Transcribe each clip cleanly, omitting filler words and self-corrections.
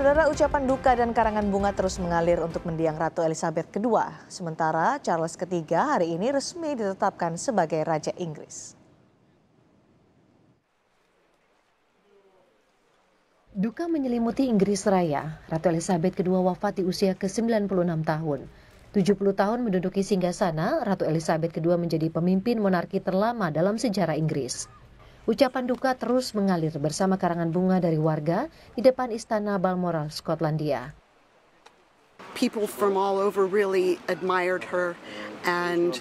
Saudara, ucapan duka dan karangan bunga terus mengalir untuk mendiang Ratu Elizabeth II. Sementara Charles III hari ini resmi ditetapkan sebagai Raja Inggris. Duka menyelimuti Inggris Raya. Ratu Elizabeth II wafat di usia ke-96 tahun. 70 tahun menduduki singgasana, Ratu Elizabeth II menjadi pemimpin monarki terlama dalam sejarah Inggris. Ucapan duka terus mengalir bersama karangan bunga dari warga di depan Istana Balmoral, Skotlandia. People from all over really admired her, and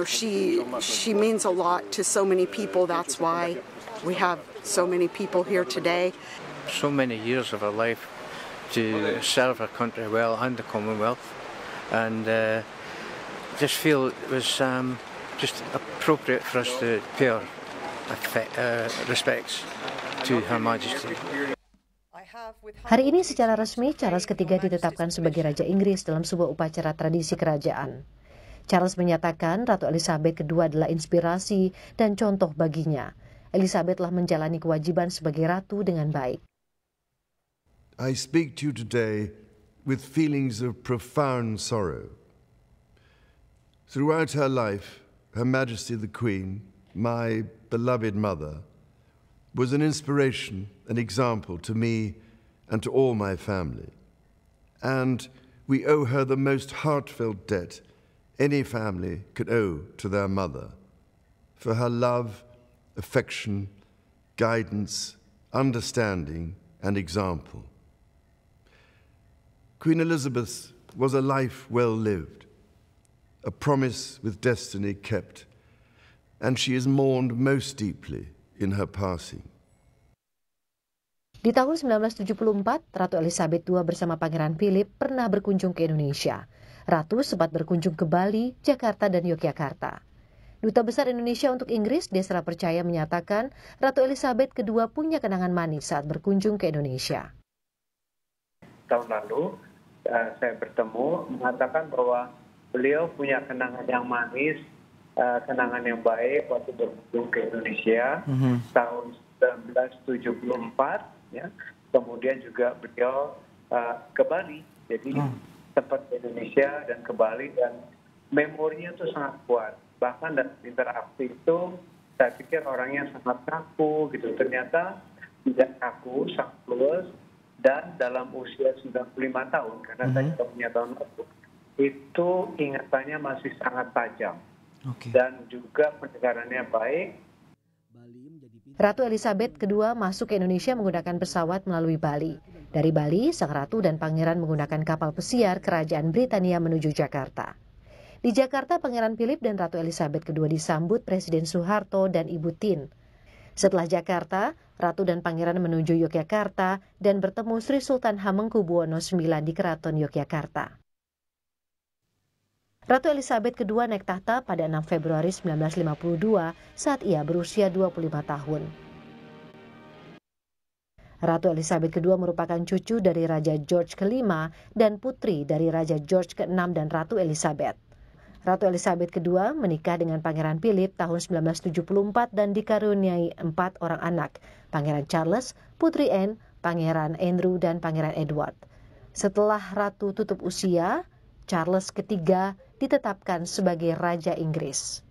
she means a lot to so many people. That's why we have so many people here today. So many years of her life to serve her country well and the Commonwealth, and just feel it was just appropriate for us to pay our respects to Her Majesty. Hari ini secara resmi Charles III ditetapkan sebagai Raja Inggris dalam sebuah upacara tradisi kerajaan. Charles menyatakan Ratu Elizabeth II adalah inspirasi dan contoh baginya. Elizabeth telah menjalani kewajiban sebagai ratu dengan baik. I speak to you today with feelings of profound sorrow. Throughout her life, Her Majesty the Queen, my beloved mother, was an inspiration, an example to me and to all my family. And we owe her the most heartfelt debt any family could owe to their mother, for her love, affection, guidance, understanding, and example. Queen Elizabeth was a life well lived, a promise with destiny kept, and she is mourned most deeply in her passing. Di tahun 1974, Ratu Elizabeth II bersama Pangeran Philip pernah berkunjung ke Indonesia. Ratu sempat berkunjung ke Bali, Jakarta, dan Yogyakarta. Duta Besar Indonesia untuk Inggris, Desra Percaya, menyatakan Ratu Elizabeth II punya kenangan manis saat berkunjung ke Indonesia. Tahun lalu, saya bertemu mengatakan bahwa beliau punya kenangan yang manis, kenangan yang baik waktu berkunjung ke Indonesia tahun 1974, ya. Kemudian juga beliau ke Bali, jadi sempat ke Indonesia dan ke Bali, dan memorinya itu sangat kuat. Bahkan dalam interaksi itu saya pikir orangnya sangat kaku gitu, ternyata tidak kaku, sangat luas, dan dalam usia 95 tahun, karena saya punya tahun lalu, itu ingatannya masih sangat tajam. Dan juga pendengarannya baik. Ratu Elizabeth II masuk ke Indonesia menggunakan pesawat melalui Bali. Dari Bali, sang ratu dan pangeran menggunakan kapal pesiar Kerajaan Britania menuju Jakarta. Di Jakarta, Pangeran Philip dan Ratu Elizabeth II disambut Presiden Soeharto dan Ibu Tin. Setelah Jakarta, Ratu dan Pangeran menuju Yogyakarta dan bertemu Sri Sultan Hamengkubuwono IX di Keraton Yogyakarta. Ratu Elizabeth II naik tahta pada 6 Februari 1952 saat ia berusia 25 tahun. Ratu Elizabeth II merupakan cucu dari Raja George V dan putri dari Raja George VI dan Ratu Elizabeth. Ratu Elizabeth II menikah dengan Pangeran Philip tahun 1974 dan dikaruniai 4 orang anak, Pangeran Charles, Putri Anne, Pangeran Andrew, dan Pangeran Edward. Setelah Ratu tutup usia, Charles III ditetapkan sebagai Raja Inggris.